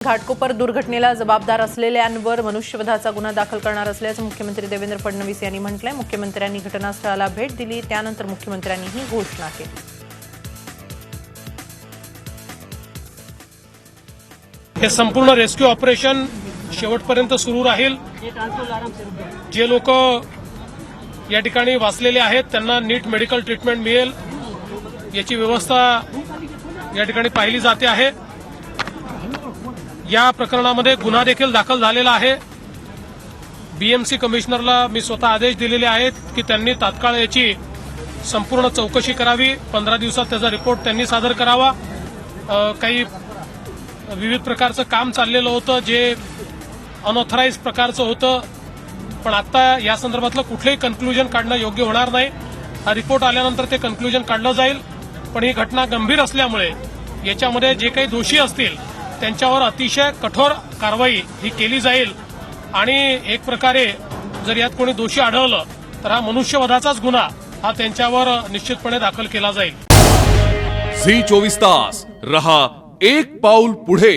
घाटकोपर दुर्घटनेला जबाबदार असलेल्यांवर मनुष्यवधाचा गुन्हा दाखल करणार असल्याचं मुख्यमंत्री देवेंद्र फडणवीस यांनी म्हटलंय। मुख्यमंत्र्यांनी घटनास्थळाला भेट दिली, त्यानंतर मुख्यमंत्र्यांनी ही घोषणा केली। हे संपूर्ण रेस्क्यू ऑपरेशन शेवटपर्यंत सुरू राहील। जे लोक या ठिकाणी वाचलेले आहेत त्यांना नीट मेडिकल ट्रीटमेंट मिळेल याची व्यवस्था या ठिकाणी पाहिली जाते आहे। या प्रकरणामध्ये गुन्हा देखील दाखल झालेला आहे। बीएमसी कमिशनरला मी स्वतः आदेश दिलेले आहेत की त्यांनी तात्काळ याची संपूर्ण चौकशी करावी। 15 दिवसात त्याचा रिपोर्ट त्यांनी सादर करावा। काही विविध प्रकारचं काम चाललेलं होतं जे अनऑथराइज प्रकारचं होतं, पण आता या संदर्भातलं कुठलंही कन्क्लुजन काढणं योग्य होणार नाही। हा रिपोर्ट आल्यानंतर ते कन्क्लुजन काढलं जाईल, पण ही घटना गंभीर असल्यामुळे याच्यामध्ये जे काही दोषी असतील त्यांच्यावर अतिशय कठोर कारवाई ही केली जाईल आणि एक प्रकारे जर यात कोणी दोषी आढळलं तर हा मनुष्यवधाचाच गुन्हा हा त्यांच्यावर निश्चितपणे दाखल केला जाईल। झी 24 तास रहा एक पाऊल पुढे।